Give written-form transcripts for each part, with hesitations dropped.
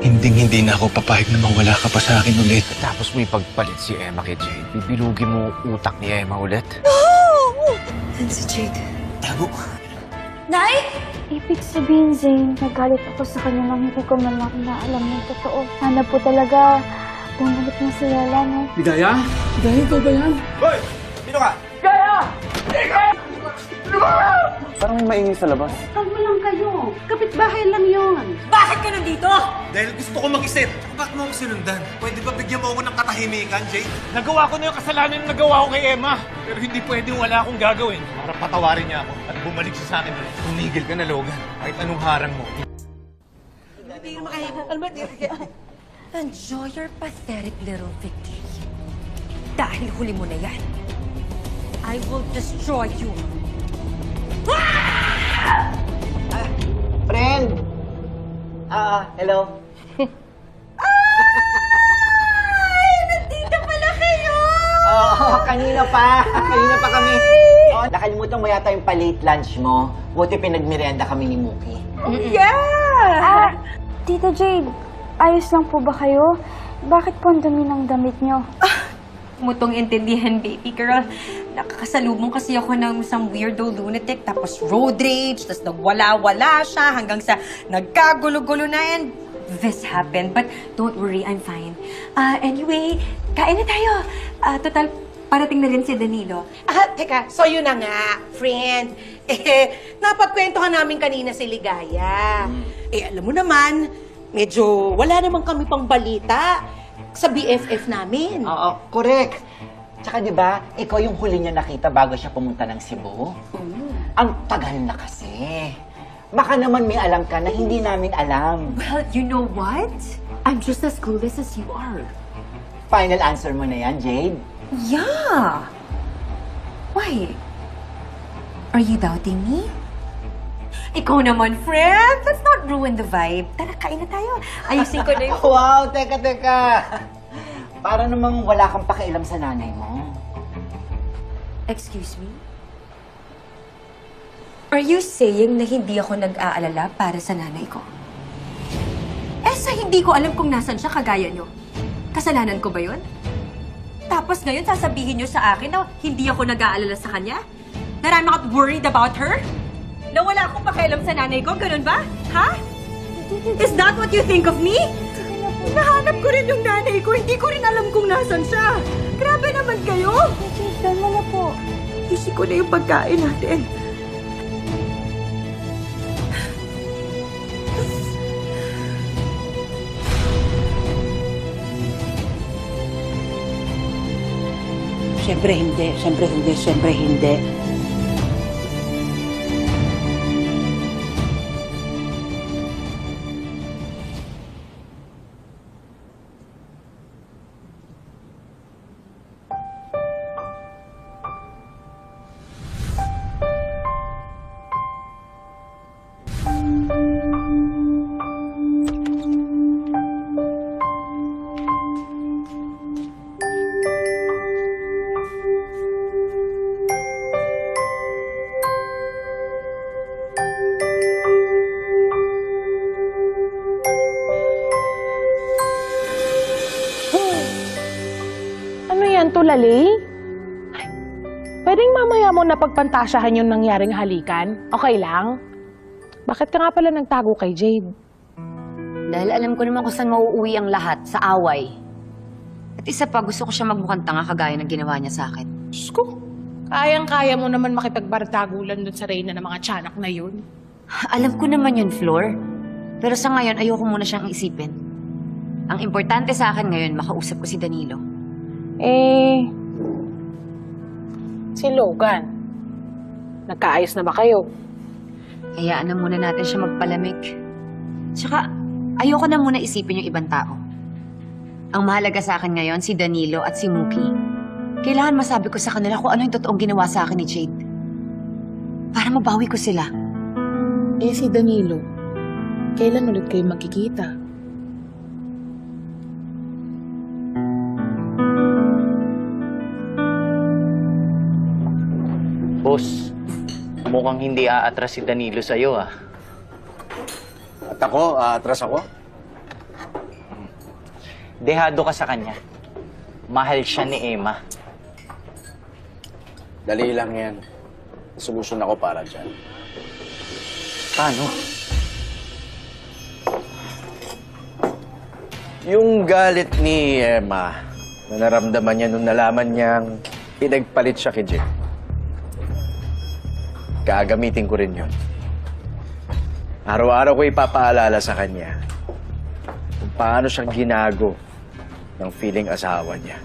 Hindi na ako papayag na mawala ka pa sa akin ulit. Tapos mo ipagpalit si Emma kay Jade. Bibilugin mo utak ni Emma ulit. Yan si Jade. Tago. Nay! Ibig sabihin, Zane, nagalit ako sa kanya nang hindi ko man lang na alam yung totoo. Sana po talaga bumalik na si Lola, no? Ligaya? Ligaya, ikaw ba yan? Hoy! Sino ka? Parang may maingay sa labas. Kalma lang kayo. Kapitbahay lang yon. Bakit ka nandito? Dahil gusto ko mag-isip. Bakit mo ako sinundan? Pwede ba bigyan mo ako ng katahimikan, Jade? Nagawa ko na yung kasalanan na nagawa ko kay Emma. Pero hindi pwedeng wala akong gagawin para patawarin niya ako at bumalik siya sa akin ulit. Tumigil ka na, Logan. Kahit anong harang mo. Enjoy your pathetic little victory. Dahil huli mo na yan, I will destroy you. Friend! Hello? Nandito pala kayo! Oo, kanina pa. Kanina pa kami. Oh, nakalimutan mo yata yung pa-late lunch mo. Buti pinagmerienda kami ni Mookie. Tita Jade, ayos lang po ba kayo? Bakit po ang dami ng damit nyo? Mutong intindihan, baby girl. Nakakasalubong kasi ako ng some weirdo lunatic, tapos road rage, tapos nagwala-wala siya hanggang sa nagkagulo-gulo na, and this happened. But don't worry, I'm fine. Anyway, kain na tayo. Total, parating na rin si Danilo. Teka, so yun na nga, friend. Napagkwentuhan namin kanina si Ligaya. Alam mo naman, medyo wala naman kami pang balita sa BFF namin. Oo, correct. Tsaka di ba, ikaw yung huli niya nakita bago siya pumunta ng Cebu? Ang tagal na kasi. Baka naman may alam ka na hindi namin alam. Well, you know what? I'm just as clueless as you are. Final answer mo na yan, Jade? Yeah. Why? Are you doubting me? Ikaw naman, friend. Let's not ruin the vibe. Tara, kain na tayo. Ayusin ko na yung... Wow, teka. Para namang wala kang pakialam sa nanay mo. Excuse me? Are you saying na hindi ako nag-aalala para sa nanay ko? Sa hindi ko alam kung nasan siya kagaya nyo. Kasalanan ko ba yun? Tapos ngayon sasabihin nyo sa akin na hindi ako nag-aalala sa kanya? That I'm not worried about her? Na wala akong pakialam sa nanay ko? Ganun ba? Ha? Is that what you think of me? Nahanap ko rin yung nanay ko. Hindi ko rin alam kung nasan siya. Grabe naman kayo. Jade, kalma na po. Isi ko na yung pagkain natin. Siyempre hindi. Ano yan, tulali? Pwedeng mamaya mo na pagpantasyahan yung nangyaring halikan? Okay lang? Bakit ka nga pala nagtago kay Jade? Dahil alam ko naman kung saan mauuwi ang lahat, sa away. At isa pa, gusto ko siya magmukhang tanga kagaya ng ginawa niya sa akin. Diyos ko, kayang-kaya mo naman makipagbardagulan dun sa reyna ng mga tiyanak na yun. Alam ko naman yun, Flor. Pero sa ngayon, ayoko muna siyang isipin. Ang importante sa akin ngayon, makausap ko si Danilo. Si Logan, nagkaayos na ba kayo? Hayaan na muna natin siya magpalamig. Tsaka, ayoko na muna isipin yung ibang tao. Ang mahalaga sa akin ngayon, si Danilo at si Mookie. Kailangan masabi ko sa kanila kung ano yung totoong ginawa sa akin ni Jade. Para mabawi ko sila. Si Danilo, kailan ulit kayo magkikita? Boss, mukhang hindi aatras si Danilo sa'yo, ah. At ako, atras ako. Dehado ka sa kanya. Mahal siya ni Emma. Dali lang yan. Solusyon ako para dyan. Paano? Yung galit ni Emma na naramdaman niya nung nalaman niyang pinagpalit siya kay Jake. Gagamitin ko rin yun. Araw-araw ko ipapaalala sa kanya kung paano siyang ginago ng feeling asawa niya.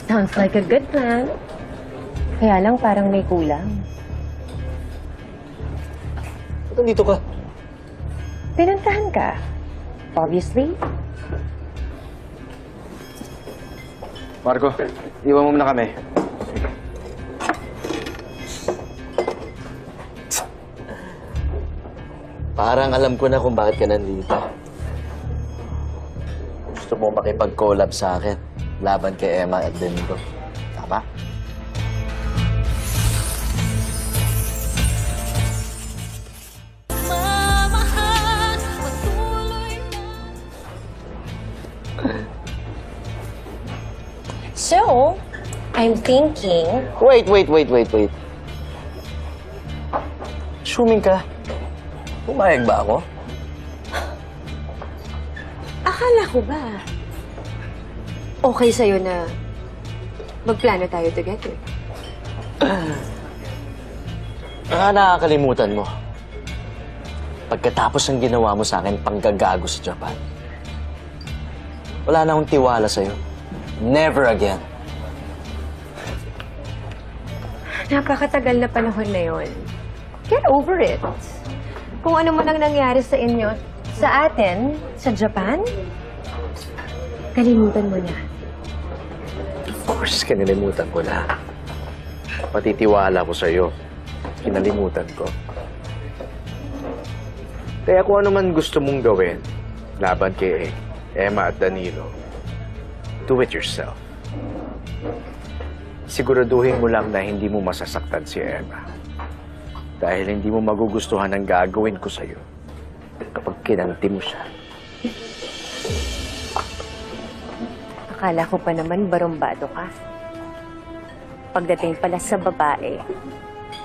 Sounds like a good plan. Kaya lang parang may kulang. Ba't nandito ka? Pinuntahan ka. Obviously. Marco, iwan mo muna kami. Parang alam ko na kung bakit ka nandito. Gusto mo makipag-collab sa akin laban kay Emma at Denito. Tama? So, I'm thinking... Wait. Assuming ka, pumayag ba ako? Akala ko ba, okay sa'yo na magplano tayo together? Nakakalimutan mo. Pagkatapos ng ginawa mo sa akin panggagago sa Japan, wala na akong tiwala sa'yo. Never again. Napakatagal na panahon na yon. Get over it. Kung ano man ang nangyari sa inyo, sa atin, sa Japan, kalimutan mo na. Of course, kinalimutan ko na. Pati tiwala ko sa'yo, kinalimutan ko. Kaya kung ano man gusto mong gawin, laban kay Emma at Danilo, do it yourself. Siguraduhin mo lang na hindi mo masasaktan si Emma. Dahil hindi mo magugustuhan ang gagawin ko sa'yo kapag kinanti mo siya. Akala ko pa naman barumbado ka. Pagdating pala sa babae,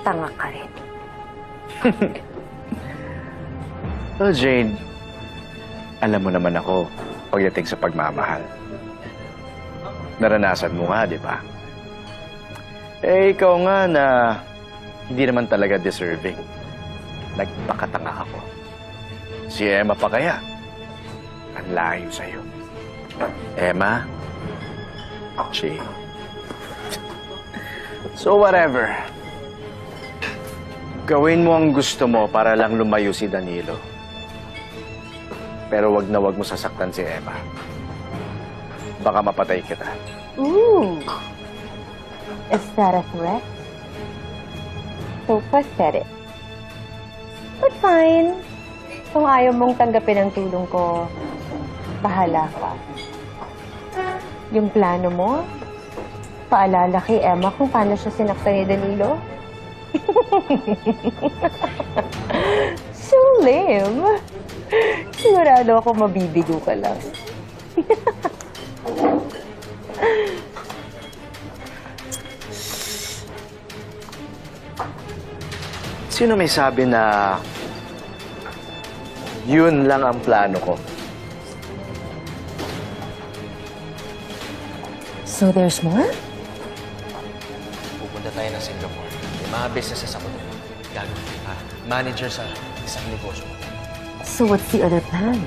tanga ka rin. Well, Jane, alam mo naman ako pagdating sa pagmamahal. Naranasan mo nga, di ba? Eh, ikaw nga na hindi naman talaga deserving. Nagpakatanga ako. Si Emma pa kaya? Ang layo sa'yo. Emma? Jane. So whatever. Gawin mo ang gusto mo para lang lumayo si Danilo. Pero wag na wag mo sasaktan si Emma. Baka mapatay kita. Ooh. Is that a threat? So pathetic. But fine. Kung ayaw mong tanggapin ang tulong ko, bahala ka. Yung plano mo, paalala kay Emma kung paano siya sinaktan ni Danilo. So lame. Sigurado ako mabibigo ka lang. Sino may sabi na yun lang ang plano ko? So there's more? Pupunta tayo ng Singapore. May mga businesses ako doon. Gagawin ka. Manager sa isang negosyo. So what's the other plan?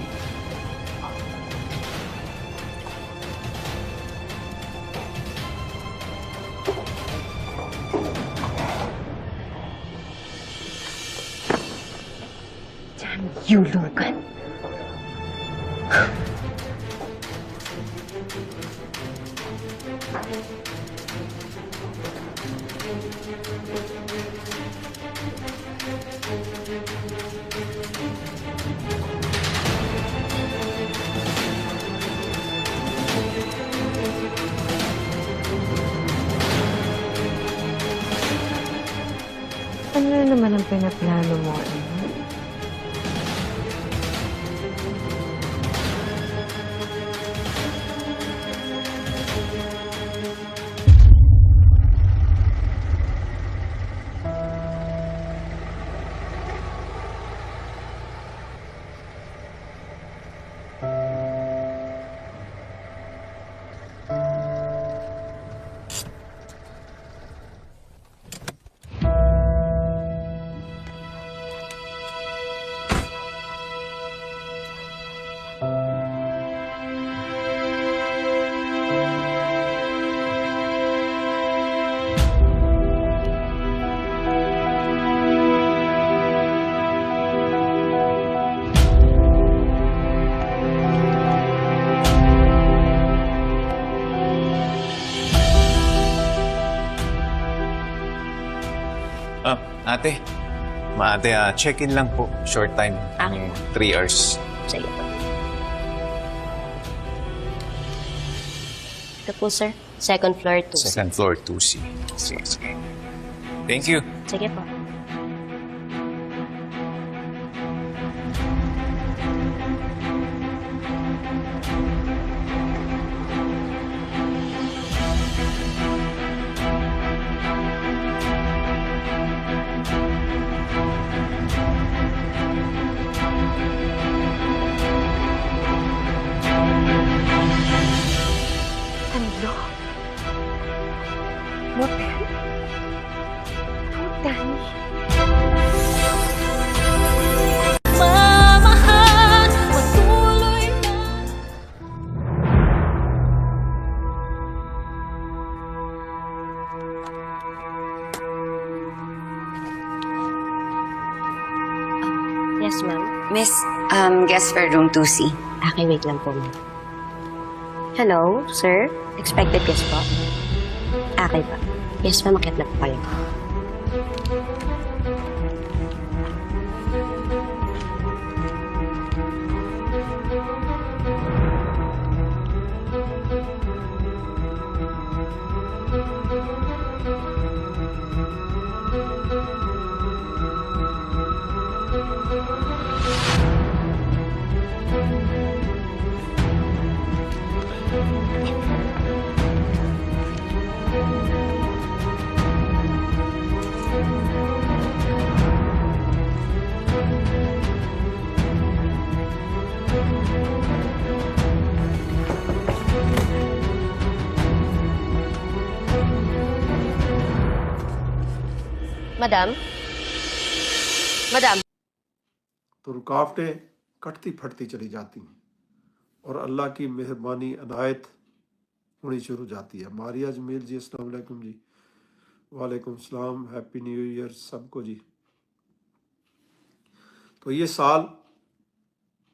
Damn you, Logan. Ano na naman ang pinaplano mo, ano? Ate. Maate, check-in lang po. Short time. 3 hours. Sige po. Ito po, sir. Second floor, 2. Second floor, 2C. Sige, sige. Thank you. Sige po. Danilo? Motel? Don't, Danny. Yes, ma'am. Miss, guest for room 2C. Okay, wait lang po, ma'am. Hello, sir? Expected guest po? Okay pa. Yes, ma'am. Akit na po kayo. Madam? Madam? तो रुकावटें कटती फटती चली जाती हैं और अल्लाह की मेहरबानी अनायत होनी शुरू हो जाती है। मारिया जमील जी, अस्सलाम वालेकुम जी। वालेकुम सलाम, हैप्पी न्यू ईयर सबको जी। तो ये साल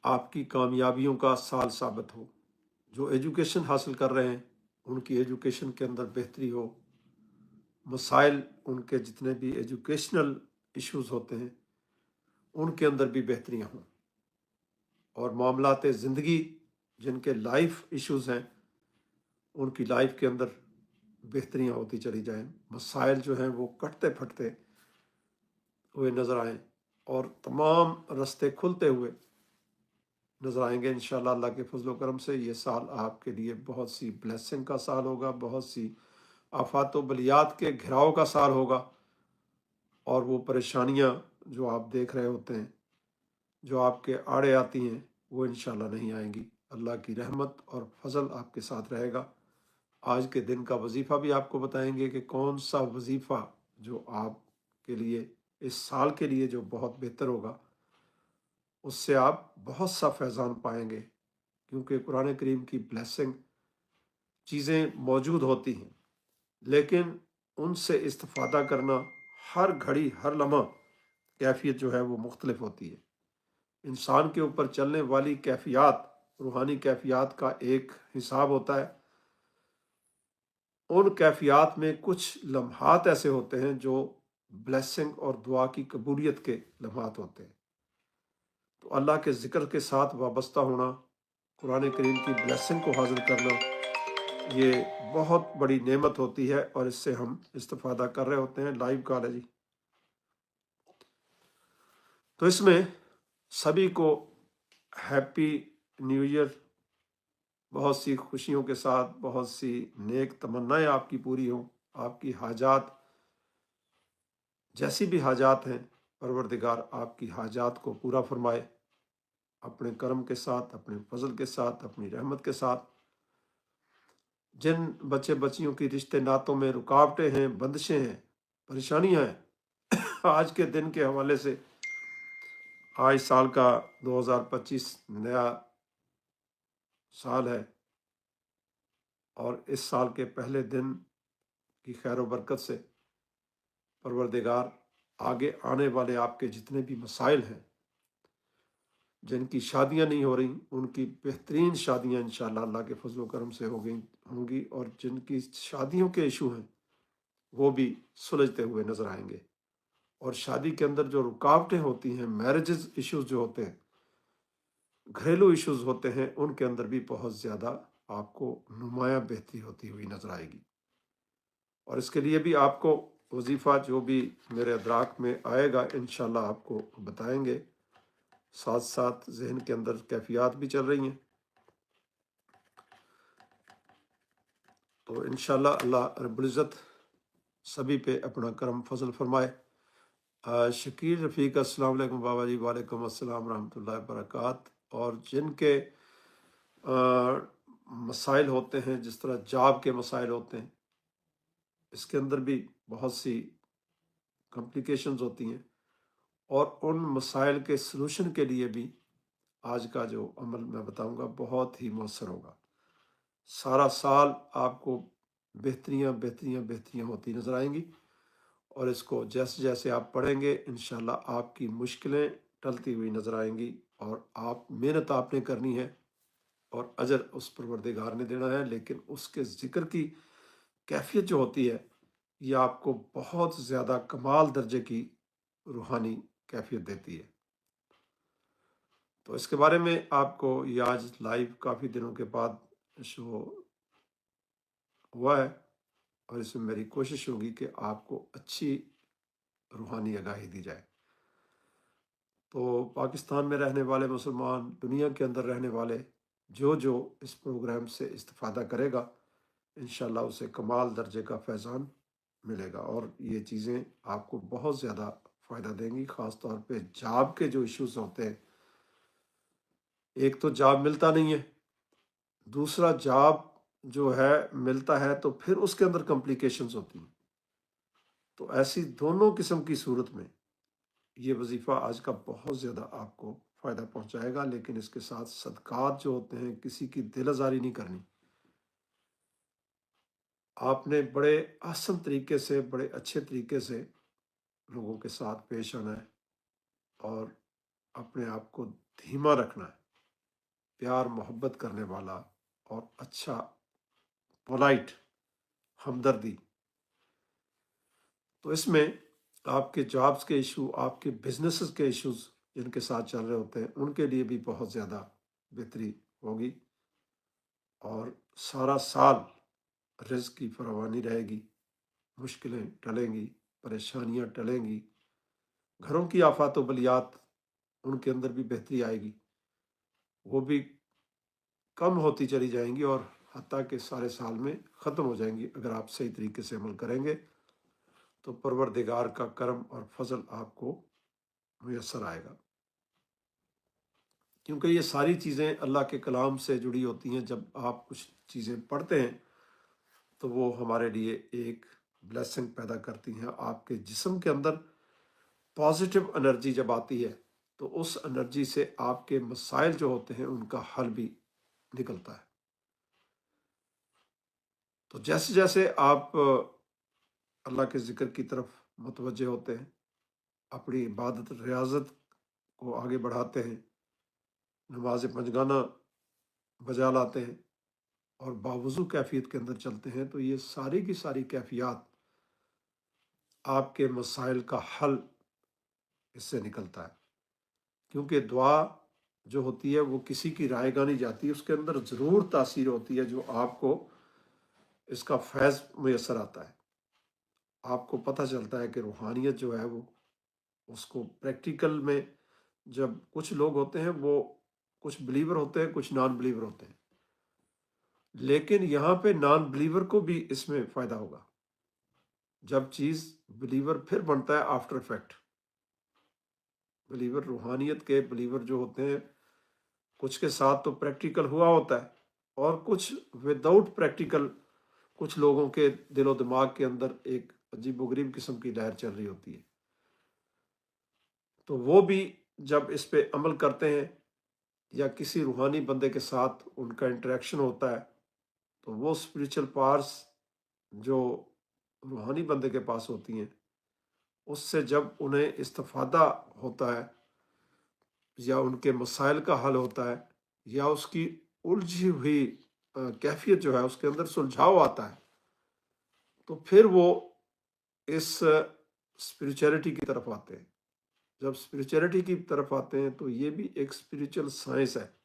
आपकी कामयाबियों का साल साबित हो। जो एजुकेशन हासिल कर रहे हैं उनकी एजुकेशन के अंदर बेहतरी हो, मसाइल उनके जितने भी एजुकेशनल इश्यूज होते हैं उनके अंदर भी बेहतरियाँ हों, और मामलाते ज़िंदगी जिनके लाइफ इश्यूज हैं उनकी लाइफ के अंदर बेहतरियाँ होती चली जाएं, मसाइल जो हैं वो कटते फटते हुए नज़र आएं और तमाम रास्ते खुलते हुए नज़र आएंगे इंशाअल्लाह। अल्लाह के फजल व करम से ये साल आपके लिए बहुत सी ब्लेसिंग का साल होगा, बहुत सी आफात व बलियात के घिराव का साल होगा, और वो परेशानियाँ जो आप देख रहे होते हैं जो आपके आड़े आती हैं वो इंशाअल्लाह नहीं आएंगी। अल्लाह की रहमत और फजल आपके साथ रहेगा। आज के दिन का वजीफ़ा भी आपको बताएंगे कि कौन सा वजीफ़ा जो आपके लिए इस साल के लिए जो बहुत बेहतर होगा, उससे आप बहुत सा फैज़ान पाएंगे, क्योंकि कुरान करीम की ब्लेसिंग चीज़ें मौजूद होती हैं, लेकिन उनसे इस्तिफ़ादा करना हर घड़ी हर लम्हा कैफियत जो है वो मुख्तलिफ होती है। इंसान के ऊपर चलने वाली कैफियत, रूहानी कैफियत का एक हिसाब होता है। उन कैफियत में कुछ लम्हात ऐसे होते हैं जो ब्लेसिंग और दुआ की कबूलियत के लम्हात होते हैं। तो अल्लाह के ज़िक्र के साथ वाबस्ता होना, कुरान करीम की ब्लेसिंग को हासिल करना, ये बहुत बड़ी नेमत होती है और इससे हम इस्तिफ़ादा कर रहे होते हैं। लाइव कॉल है जी। तो इसमें सभी को हैप्पी न्यू ईयर, बहुत सी खुशियों के साथ, बहुत सी नेक तमन्नाएं आपकी पूरी हों, आपकी हाजात जैसी भी हाजात हैं परवरदिगार आपकी हाजात को पूरा फरमाए, अपने करम के साथ, अपने फजल के साथ, अपनी रहमत के साथ। जिन बच्चे बच्चियों की रिश्ते नातों में रुकावटें हैं, बंदिशें हैं, परेशानियां हैं, आज के दिन के हवाले से, आज साल का 2025 नया साल है और इस साल के पहले दिन की खैर व बरकत से परवरदिगार आगे आने वाले आपके जितने भी मसाइल हैं, जिनकी शादियां नहीं हो रही उनकी बेहतरीन शादियां इंशाअल्लाह अल्लाह के फजल व करम से होंगी, और जिनकी शादियों के इशू हैं वो भी सुलझते हुए नज़र आएंगे। और शादी के अंदर जो रुकावटें होती हैं, मैरिजेस इश्यूज जो होते हैं, घरेलू इश्यूज होते हैं, उनके अंदर भी बहुत ज़्यादा आपको नुमायाँ बेहतरी होती हुई नजर आएगी। और इसके लिए भी आपको वजीफ़ा जो भी मेरे अदराक में आएगा इंशाल्लाह आपको बताएंगे। साथ साथ जहन के अंदर कैफियत भी चल रही हैं, तो इंशाल्लाह अल्लाह रब्बुल इज़्ज़त सभी पे अपना करम फजल फरमाए। शकील रफ़ीक अस्सलाम वालेकुम बाबा जी। वालेकुम अस्सलाम रहमतुल्लाहि व बरकात। और जिनके मसाइल होते हैं, जिस तरह जॉब के मसाइल होते हैं, इसके अंदर भी बहुत सी कॉम्प्लिकेशंस होती हैं, और उन मसाइल के सलूशन के लिए भी आज का जो अमल मैं बताऊंगा बहुत ही मौसर होगा। सारा साल आपको बेहतरियाँ बेहतरियाँ बेहतरियाँ होती नज़र आएंगी, और इसको जैसे जैसे आप पढ़ेंगे इंशाल्लाह आपकी मुश्किलें टलती हुई नज़र आएंगी, और आप मेहनत आपने करनी है और अजर उस परवरदिगार ने देना है। लेकिन उसके ज़िक्र की कैफियत जो होती है, ये आपको बहुत ज़्यादा कमाल दर्जे की रूहानी कैफियत देती है। तो इसके बारे में आपको ये आज लाइव काफ़ी दिनों के बाद शो हुआ है, और इसमें मेरी कोशिश होगी कि आपको अच्छी रूहानी आगाही दी जाए। तो पाकिस्तान में रहने वाले मुसलमान, दुनिया के अंदर रहने वाले जो जो इस प्रोग्राम से इस्तिफ़ादा करेगा इंशाल्लाह उसे कमाल दर्जे का फैज़ान मिलेगा, और ये चीज़ें आपको बहुत ज़्यादा फ़ायदा देंगी। ख़ास तौर पे जॉब के जो इश्यूज होते हैं, एक तो जॉब मिलता नहीं है, दूसरा जॉब जो है मिलता है तो फिर उसके अंदर कॉम्प्लिकेशंस होती हैं। तो ऐसी दोनों किस्म की सूरत में ये वजीफ़ा आज का बहुत ज़्यादा आपको फ़ायदा पहुंचाएगा। लेकिन इसके साथ सदकात जो होते हैं, किसी की दिल आज़ारी नहीं करनी। आपने बड़े आसान तरीके से, बड़े अच्छे तरीके से लोगों के साथ पेश आना है, और अपने आप को धीमा रखना है, प्यार मोहब्बत करने वाला और अच्छा, पोलाइट, हमदर्दी। तो इसमें आपके जॉब्स के इशू, आपके बिजनेसेस के इश्यूज जिनके साथ चल रहे होते हैं, उनके लिए भी बहुत ज़्यादा बेहतरी होगी, और सारा साल रिज़्क़ की फरावानी रहेगी, मुश्किलें टलेंगी, परेशानियां टलेंगी, घरों की आफात व बलियात उनके अंदर भी बेहतरी आएगी, वो भी कम होती चली जाएंगी, और हत्ता के सारे साल में ख़त्म हो जाएंगी। अगर आप सही तरीके से अमल करेंगे तो परवरदिगार का करम और फजल आपको मुयस्सर आएगा, क्योंकि ये सारी चीज़ें अल्लाह के कलाम से जुड़ी होती हैं। जब आप कुछ चीज़ें पढ़ते हैं तो वो हमारे लिए एक ब्लेसिंग पैदा करती हैं। आपके जिस्म के अंदर पॉजिटिव एनर्जी जब आती है तो उस एनर्जी से आपके मसाइल जो होते हैं उनका हल भी निकलता है। तो जैसे जैसे आप अल्लाह के ज़िक्र की तरफ मुतवज्जे होते हैं, अपनी इबादत रियाजत को आगे बढ़ाते हैं, नमाज पंजगाना बजा लाते हैं, और बावजू कैफियत के अंदर चलते हैं, तो ये सारी की सारी कैफियत आपके मसाइल का हल इससे निकलता है। क्योंकि दुआ जो होती है वो किसी की राय गानी जाती है, उसके अंदर ज़रूर तासीर होती है जो आपको इसका फैज़ मुयसर आता है। आपको पता चलता है कि रूहानियत जो है वो उसको प्रैक्टिकल में, जब कुछ लोग होते हैं वो कुछ बिलीवर होते हैं, कुछ नॉन बिलीवर होते हैं, लेकिन यहाँ पे नॉन बिलीवर को भी इसमें फ़ायदा होगा। जब चीज़ बिलीवर फिर बनता है आफ्टर इफेक्ट। बिलीवर, रूहानियत के बिलीवर जो होते हैं, कुछ के साथ तो प्रैक्टिकल हुआ होता है, और कुछ विदाउट प्रैक्टिकल कुछ लोगों के दिलो दिमाग के अंदर एक अजीबोगरीब किस्म की लहर चल रही होती है। तो वो भी जब इस पे अमल करते हैं या किसी रूहानी बंदे के साथ उनका इंटरेक्शन होता है, तो वो स्पिरिचुअल पावर्स जो रूहानी बंदे के पास होती हैं, उससे जब उन्हें इस्तिफादा होता है, या उनके मसाइल का हल होता है, या उसकी उलझी हुई कैफियत जो है उसके अंदर सुलझाव आता है, तो फिर वो इस स्पिरिचुअलिटी की तरफ आते हैं। जब स्पिरिचुअलिटी की तरफ आते हैं तो ये भी एक स्पिरिचुअल साइंस है।